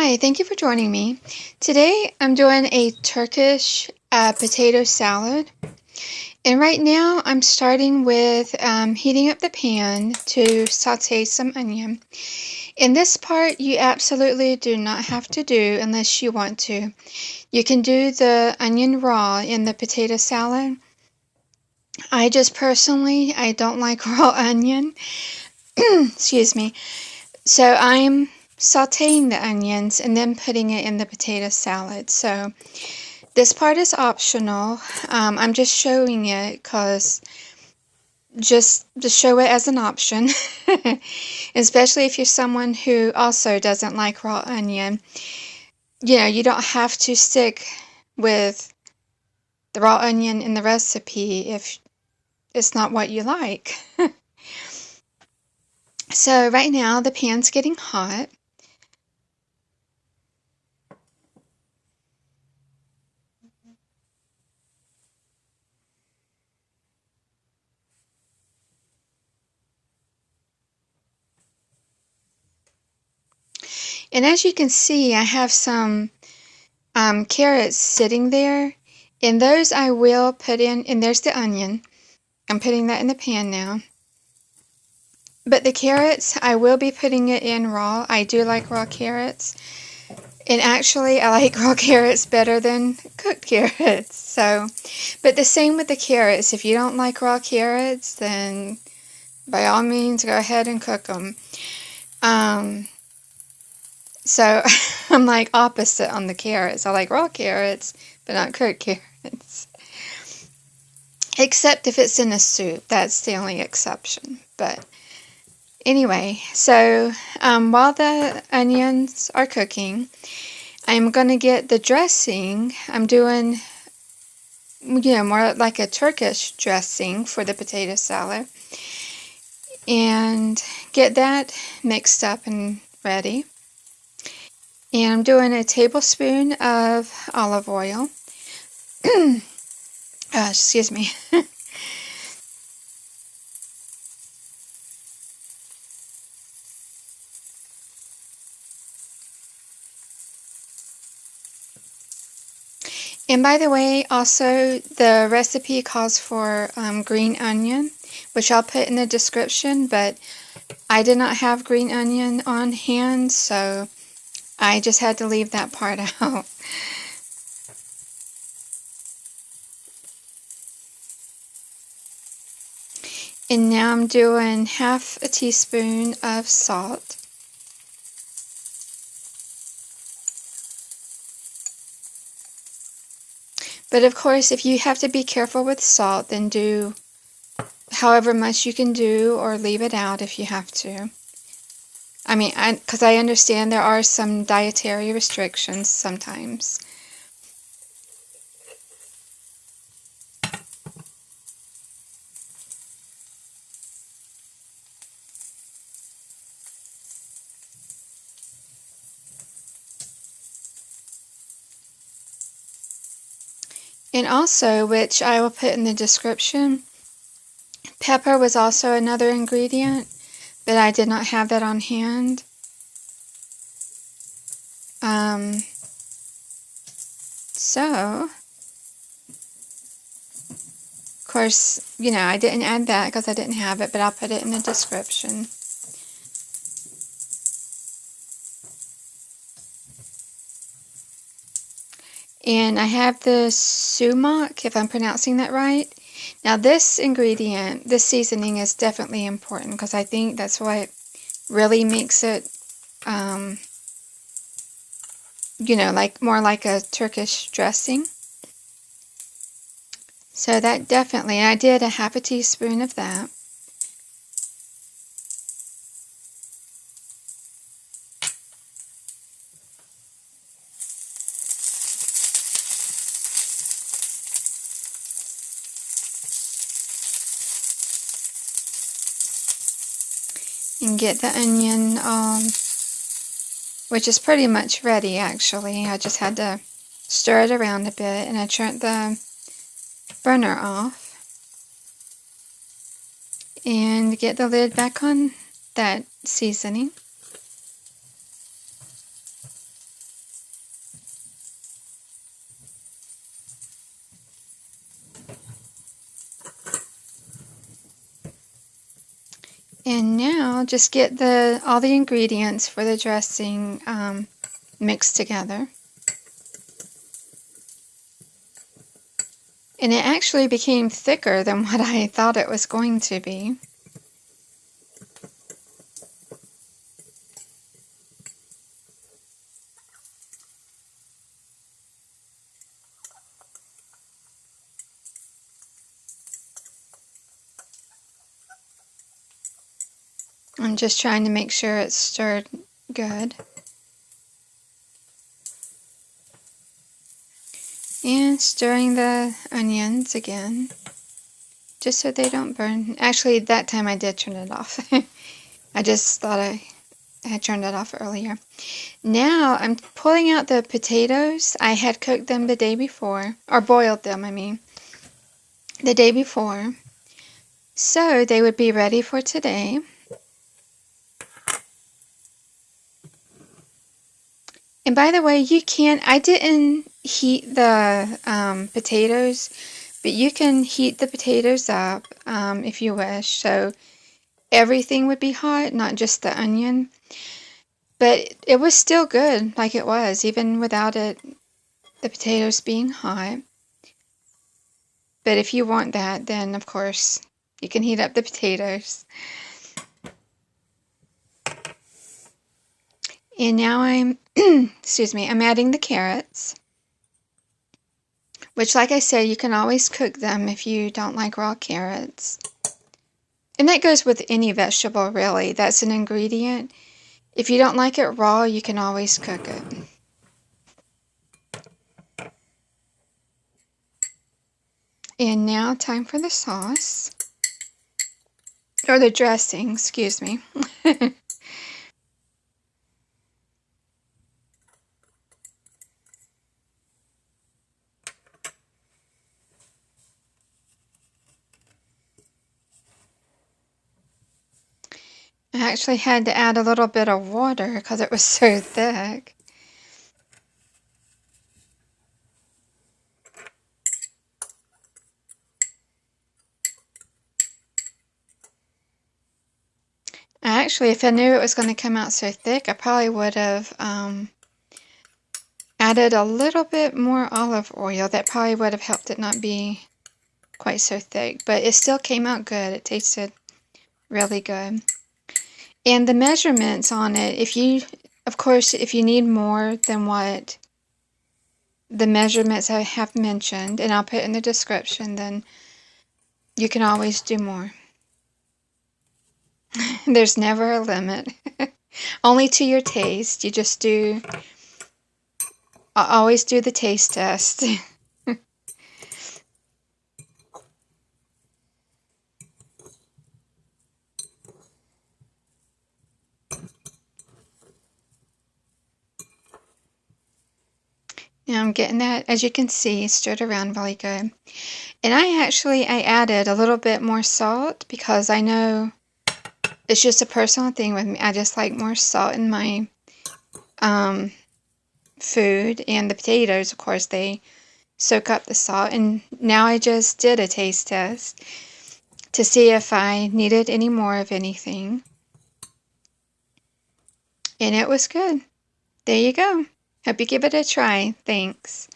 Hi, thank you for joining me. Today I'm doing a Turkish potato salad. And right now I'm starting with heating up the pan to saute some onion. In this part, you absolutely do not have to do unless you want to. You can do the onion raw in the potato salad. I just personally, I don't like raw onion. Excuse me. So I'm sauteing the onions and then putting it in the potato salad. So this part is optional. I'm just showing it because just to show it as an option, especially if you're someone who also doesn't like raw onion. You don't have to stick with the raw onion in the recipe if it's not what you like. So right now the pan's getting hot. And as you can see, I have some carrots sitting there, and those I will put in, and there's the onion. I'm putting that in the pan now. But the carrots, I will be putting it in raw. I do like raw carrots. And actually, I like raw carrots better than cooked carrots. So, but the same with the carrots. If you don't like raw carrots, then by all means, go ahead and cook them. So I'm like opposite on the carrots. I like raw carrots, but not cooked carrots. Except if it's in a soup. That's the only exception. But anyway, so while the onions are cooking, I'm going to get the dressing. I'm doing, more like a Turkish dressing for the potato salad. And get that mixed up and ready. And I'm doing a tablespoon of olive oil. Excuse me. And by the way, also the recipe calls for green onion, which I'll put in the description, but I did not have green onion on hand, so I just had to leave that part out. And now I'm doing half a teaspoon of salt. But of course, if you have to be careful with salt, then do however much you can do or leave it out if you have to. I mean, because I understand there are some dietary restrictions sometimes. And also, which I will put in the description, pepper was also another ingredient, but I did not have that on hand. So, of course, I didn't add that because I didn't have it, but I'll put it in the description. And I have the sumac, if I'm pronouncing that right. Now this ingredient, this seasoning is definitely important because I think that's what really makes it, like more like a Turkish dressing. So that definitely, I did a half a teaspoon of that. And get the onion, which is pretty much ready actually. I just had to stir it around a bit, and I turned the burner off. And get the lid back on that seasoning. And now just get all the ingredients for the dressing mixed together. And it actually became thicker than what I thought it was going to be. I'm just trying to make sure it's stirred good. And stirring the onions again, just so they don't burn. Actually, that time I did turn it off. I just thought I had turned it off earlier. Now I'm pulling out the potatoes. I had cooked them the day before, or boiled them, I mean, the day before. So they would be ready for today. And by the way, I didn't heat the potatoes, but you can heat the potatoes up if you wish. So everything would be hot, not just the onion. But it was still good like it was, even without the potatoes being hot. But if you want that, then of course you can heat up the potatoes. And now I'm, excuse me, I'm adding the carrots. Which, like I said, you can always cook them if you don't like raw carrots. And that goes with any vegetable, really. That's an ingredient. If you don't like it raw, you can always cook it. And now, time for the sauce. Or the dressing, excuse me. I actually had to add a little bit of water because it was so thick. Actually, if I knew it was going to come out so thick, I probably would have added a little bit more olive oil. That probably would have helped it not be quite so thick. But it still came out good. It tasted really good. And the measurements on it, of course, if you need more than what the measurements I have mentioned, and I'll put in the description, then you can always do more. There's never a limit. Only to your taste. You just always do the taste test. Now I'm getting that, as you can see, stirred around really good. And I added a little bit more salt because I know it's just a personal thing with me. I just like more salt in my food. And the potatoes, of course, they soak up the salt. And now I just did a taste test to see if I needed any more of anything. And it was good. There you go. Hope you give it a try. Thanks.